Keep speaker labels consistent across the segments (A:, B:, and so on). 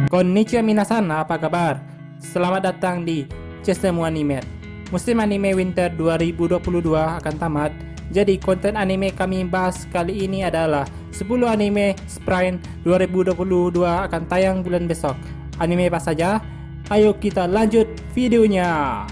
A: Konnichiwa minasan, apa kabar? Selamat datang di Cesemu Anime. Musim anime winter 2022 akan tamat. Jadi konten anime kami bahas kali ini adalah 10 anime Spring 2022 akan tayang bulan besok. Anime apa saja? Ayo kita lanjut videonya.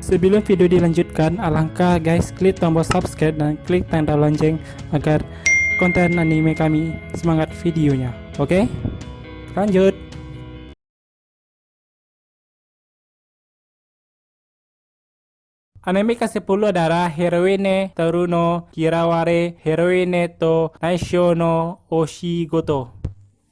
A: Sebelum video dilanjutkan, alangkah guys klik tombol subscribe dan klik tanda lonceng agar konten anime kami semangat videonya. Oke? Lanjut. Anime ke-10 adalah Heroine Toru no Kiraware Heroine to Naisho no Oshigoto.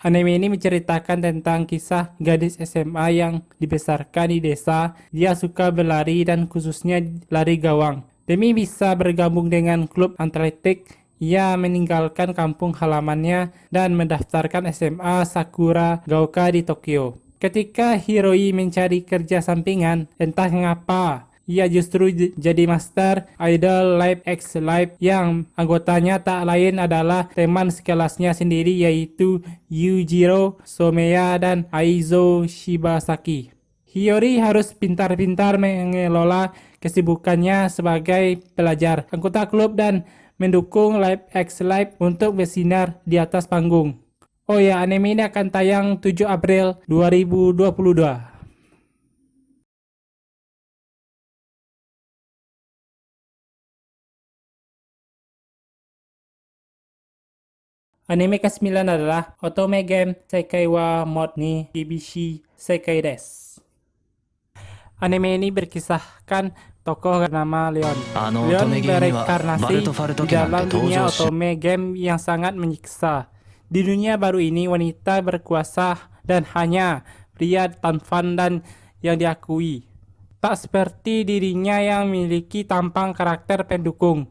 A: Anime ini menceritakan tentang kisah gadis SMA yang dibesarkan di desa. Dia suka berlari dan khususnya lari gawang. Demi bisa bergabung dengan klub atletik, ia meninggalkan kampung halamannya dan mendaftarkan SMA Sakura Gaoka di Tokyo. Ketika Hiroi mencari kerja sampingan, entah mengapa ia justru jadi master idol Live X Live yang anggotanya tak lain adalah teman sekelasnya sendiri, yaitu Yujiro Someya dan Aizo Shibasaki. Hiyori harus pintar-pintar mengelola kesibukannya sebagai pelajar, anggota klub, dan mendukung Live X Live untuk bersinar di atas panggung. Oh ya, anime ini akan tayang 7 April 2022. Anime ke-9 adalah Otome Game Sekai wa Mod ni Hibishi Sekai desu. Anime ini berkisahkan tokoh bernama Leon. Leon bereinkarnasi di dalam dunia Otome Game yang sangat menyiksa. Di dunia baru ini, wanita berkuasa dan hanya pria tampan dan yang diakui. Tak seperti dirinya yang memiliki tampang karakter pendukung.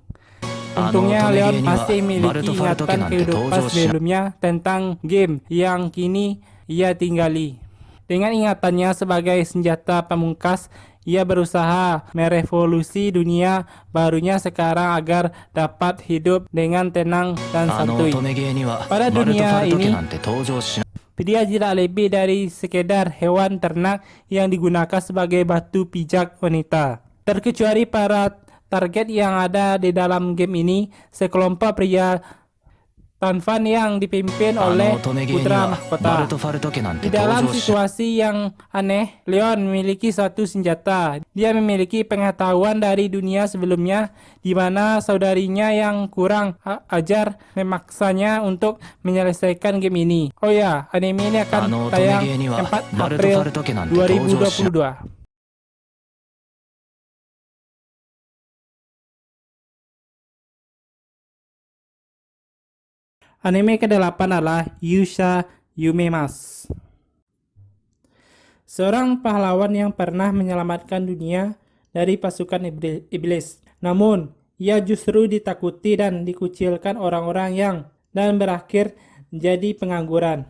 A: Untungnya Leon masih memiliki ingatan kehidupan sebelumnya tentang game yang kini ia tinggali. Dengan ingatannya sebagai senjata pamungkas, ia berusaha merevolusi dunia barunya sekarang agar dapat hidup dengan tenang dan santuy. Pada dunia ini, dia tidak lebih dari sekedar hewan ternak yang digunakan sebagai batu pijak wanita. Terkecuali para target yang ada di dalam game ini, sekelompok pria tampan yang dipimpin oleh putra mahkota. Di dalam situasi yang aneh, Leon memiliki satu senjata. Dia memiliki pengetahuan dari dunia sebelumnya, di mana saudarinya yang kurang ajar memaksanya untuk menyelesaikan game ini. Oh ya, anime ini akan tayang 4 April 2022. Anime ke-8 adalah Yusha Yumemas. Seorang pahlawan yang pernah menyelamatkan dunia dari pasukan iblis. Namun, ia justru ditakuti dan dikucilkan orang-orang dan berakhir menjadi pengangguran.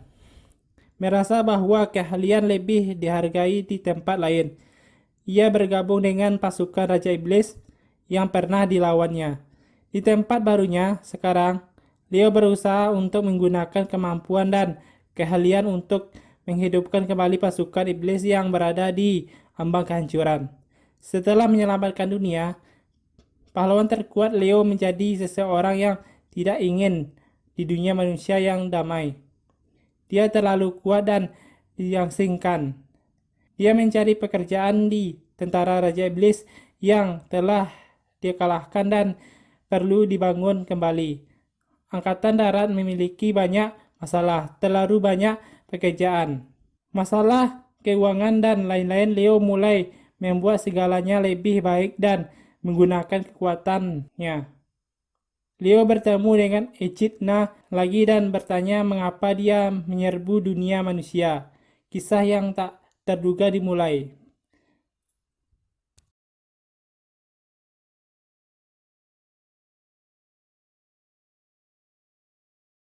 A: Merasa bahwa keahlian lebih dihargai di tempat lain, ia bergabung dengan pasukan Raja Iblis yang pernah dilawannya. Di tempat barunya sekarang, Leo berusaha untuk menggunakan kemampuan dan keahlian untuk menghidupkan kembali pasukan iblis yang berada di ambang kehancuran. Setelah menyelamatkan dunia, pahlawan terkuat Leo menjadi seseorang yang tidak ingin di dunia manusia yang damai. Dia terlalu kuat dan diasingkan. Dia mencari pekerjaan di tentara Raja Iblis yang telah dia kalahkan dan perlu dibangun kembali. Angkatan Darat memiliki banyak masalah, terlalu banyak pekerjaan, masalah keuangan dan lain-lain. Leo mulai membuat segalanya lebih baik dan menggunakan kekuatannya. Leo bertemu dengan Echidna lagi dan bertanya mengapa dia menyerbu dunia manusia. Kisah yang tak terduga dimulai.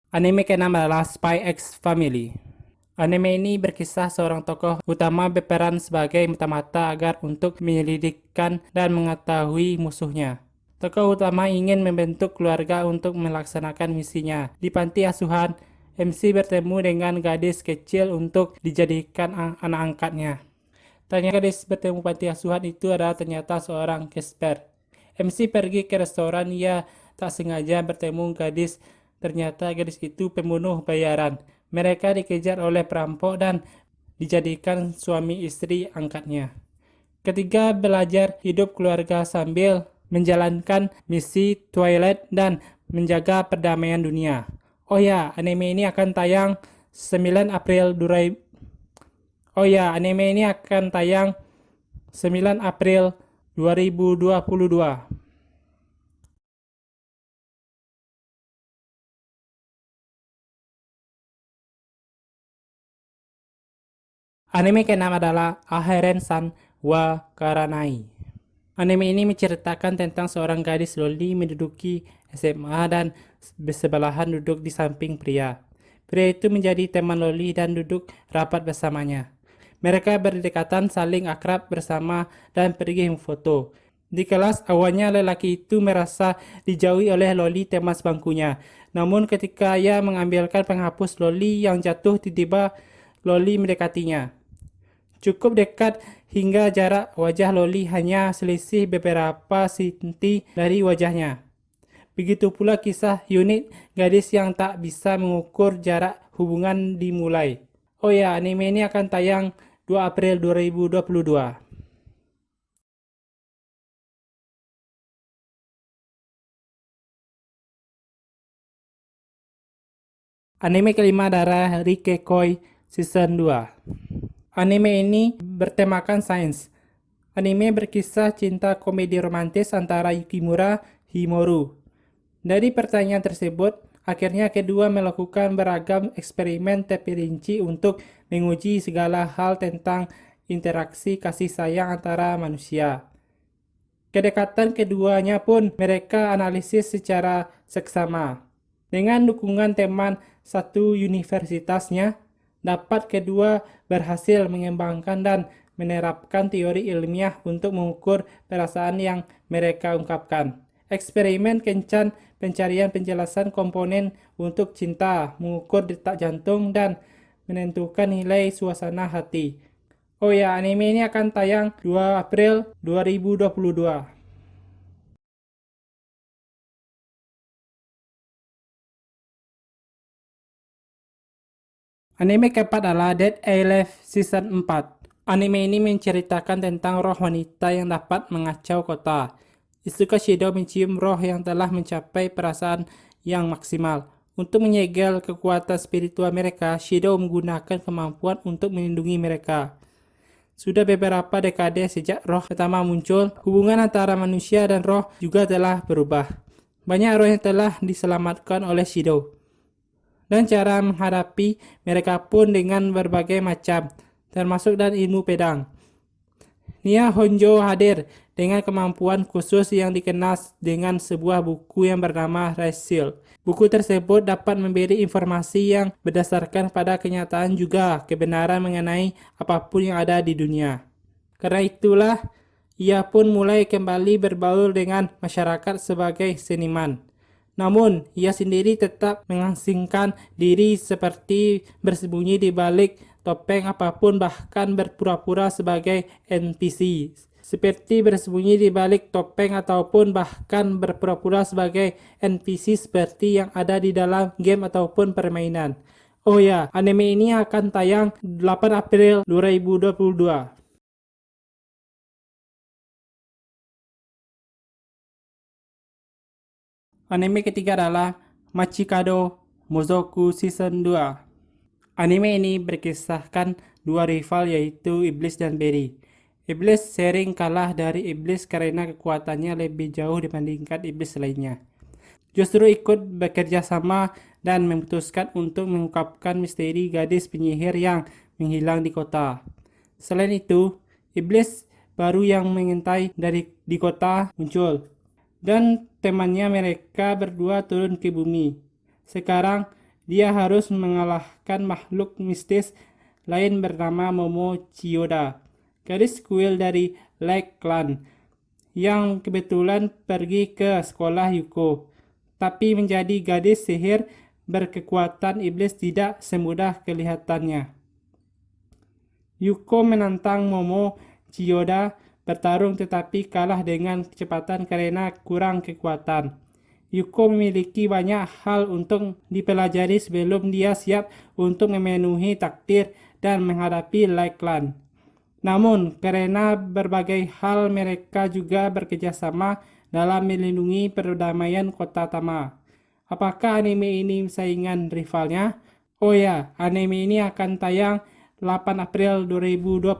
A: Anime ke-6 adalah Spy X Family. Anime ini berkisah seorang tokoh utama berperan sebagai mata-mata agar untuk menyelidikkan dan mengetahui musuhnya. Tokoh utama ingin membentuk keluarga untuk melaksanakan misinya di panti asuhan MC bertemu dengan gadis kecil untuk dijadikan anak angkatnya. Ternyata gadis bertemu panti asuhan itu adalah ternyata seorang Casper. MC pergi ke restoran, ia tak sengaja bertemu gadis. Ternyata gadis itu pembunuh bayaran. Mereka dikejar oleh perampok dan dijadikan suami istri angkatnya. Ketiga belajar hidup keluarga sambil menjalankan misi Twilight dan menjaga perdamaian dunia. Oh ya, anime ini akan tayang 9 April 2000. Oh ya, anime ini akan tayang 9 April 2022. Anime keenam adalah Aheren San wa Karanai. Anime ini menceritakan tentang seorang gadis loli menduduki SMA dan bersebelahan duduk di samping pria. Pria itu menjadi teman loli dan duduk rapat bersamanya. Mereka berdekatan, saling akrab bersama, dan pergi memfoto. Di kelas, awalnya lelaki itu merasa dijauhi oleh loli teman sebangkunya. Namun ketika ia mengambilkan penghapus loli yang jatuh, tiba-tiba loli mendekatinya. Cukup dekat hingga jarak wajah loli hanya selisih beberapa senti dari wajahnya. Begitu pula kisah unik gadis yang tak bisa mengukur jarak hubungan dimulai. Oh ya, anime ini akan tayang 2 April 2022. Anime kelima adalah Rikekoi Season 2. Anime ini bertemakan sains. Anime berkisah cinta komedi romantis antara Yukimura Himoru. Dari pertanyaan tersebut, akhirnya kedua melakukan beragam eksperimen terperinci untuk menguji segala hal tentang interaksi kasih sayang antara manusia. Kedekatan keduanya pun mereka analisis secara seksama. Dengan dukungan teman satu universitasnya, dapat kedua berhasil mengembangkan dan menerapkan teori ilmiah untuk mengukur perasaan yang mereka ungkapkan. Eksperimen kencan pencarian penjelasan komponen untuk cinta, mengukur detak jantung, dan menentukan nilai suasana hati. Oh ya, anime ini akan tayang 2 April 2022. Anime keempat adalah Dead Alive Season 4. Anime ini menceritakan tentang roh wanita yang dapat mengacau kota. Izuka Shido mencium roh yang telah mencapai perasaan yang maksimal. Untuk menyegel kekuatan spiritual mereka, Shido menggunakan kemampuan untuk melindungi mereka. Sudah beberapa dekade sejak roh pertama muncul, hubungan antara manusia dan roh juga telah berubah. Banyak roh yang telah diselamatkan oleh Shido. Dan cara menghadapi mereka pun dengan berbagai macam, termasuk dan ilmu pedang. Nia Honjo hadir dengan kemampuan khusus yang dikenal dengan sebuah buku yang bernama Rise Seal. Buku tersebut dapat memberi informasi yang berdasarkan pada kenyataan juga kebenaran mengenai apapun yang ada di dunia. Karena itulah, ia pun mulai kembali berbaur dengan masyarakat sebagai seniman. Namun, ia sendiri tetap mengasingkan diri seperti bersembunyi di balik topeng apapun, bahkan berpura-pura sebagai NPC. Seperti bersembunyi di balik topeng ataupun bahkan berpura-pura sebagai NPC seperti yang ada di dalam game ataupun permainan. Oh ya, anime ini akan tayang 8 April 2022. Anime ketiga adalah Machikado Mozoku Season 2. Anime ini berkisahkan dua rival yaitu Iblis dan Berry. Iblis sering kalah dari Iblis karena kekuatannya lebih jauh dibandingkan Iblis lainnya. Justru ikut bekerja sama dan memutuskan untuk mengungkapkan misteri gadis penyihir yang menghilang di kota. Selain itu, Iblis baru yang mengintai di kota muncul. Dan temannya mereka berdua turun ke bumi. Sekarang dia harus mengalahkan makhluk mistis lain bernama Momo Chiyoda, gadis kuil dari Lake Clan, yang kebetulan pergi ke sekolah Yuko, tapi menjadi gadis sihir berkekuatan iblis tidak semudah kelihatannya. Yuko menantang Momo Chiyoda bertarung tetapi kalah dengan kecepatan karena kurang kekuatan. Yuko memiliki banyak hal untuk dipelajari sebelum dia siap untuk memenuhi takdir dan menghadapi Light Clan. Namun, karena berbagai hal mereka juga bekerjasama dalam melindungi perdamaian kota Tama. Apakah anime ini saingan rivalnya? Oh ya, anime ini akan tayang 8 April 2022.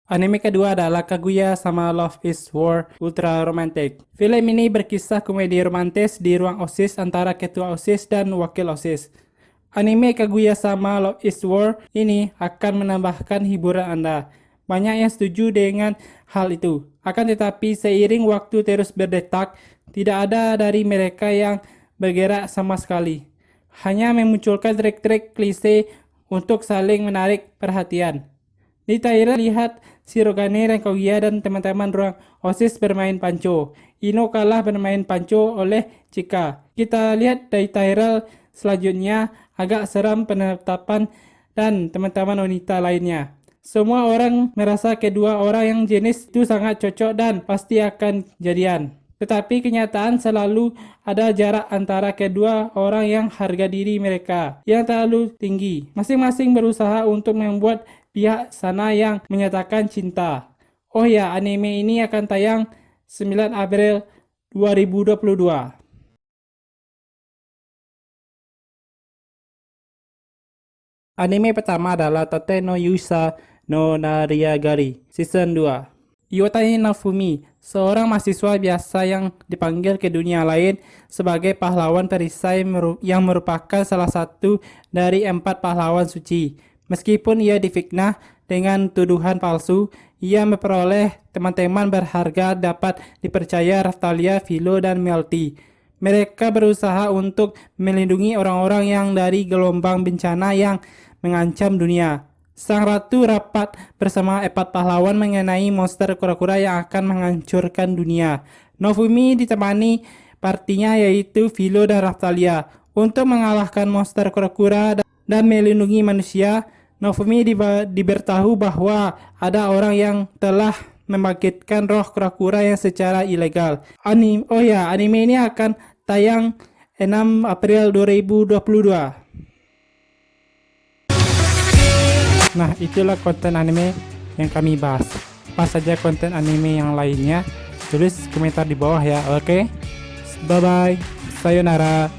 A: Anime kedua adalah Kaguya sama Love is War Ultra Romantic. Film ini berkisah komedi romantis di ruang OSIS antara ketua OSIS dan wakil OSIS. Anime Kaguya sama Love is War ini akan menambahkan hiburan Anda. Banyak yang setuju dengan hal itu. Akan tetapi seiring waktu terus berdetak, tidak ada dari mereka yang bergerak sama sekali. Hanya memunculkan trik-trik klise untuk saling menarik perhatian. Di trailer lihat Shirogane dan Kaguya dan teman-teman ruang OSIS bermain panco. Ino kalah bermain panco oleh Chika. Kita lihat dari trailer selanjutnya agak seram penetapan dan teman-teman wanita lainnya. Semua orang merasa kedua orang yang jenis itu sangat cocok dan pasti akan jadian. Tetapi kenyataan selalu ada jarak antara kedua orang yang harga diri mereka yang terlalu tinggi. Masing-masing berusaha untuk membuat pihak sana yang menyatakan cinta. Oh ya, anime ini akan tayang 9 April 2022. Anime pertama adalah Tate no Yusa no Nariagari Season 2. Iwatani Nafumi, seorang mahasiswa biasa yang dipanggil ke dunia lain sebagai pahlawan perisai yang merupakan salah satu dari 4 pahlawan suci. Meskipun ia difitnah dengan tuduhan palsu, ia memperoleh teman-teman berharga dapat dipercaya Raphtalia, Philo, dan Melty. Mereka berusaha untuk melindungi orang-orang yang dari gelombang bencana yang mengancam dunia. Sang Ratu rapat bersama 4 pahlawan mengenai monster kura-kura yang akan menghancurkan dunia. Nofumi ditemani partinya yaitu Philo dan Raphtalia untuk mengalahkan monster kura-kura dan melindungi manusia. Nofumi diberitahu bahwa ada orang yang telah membangkitkan roh kura-kura yang secara ilegal. Anime ini akan tayang 6 April 2022. Nah, itulah konten anime yang kami bahas. Apa saja konten anime yang lainnya? Tulis komentar di bawah ya, oke? Bye-bye. Sayonara.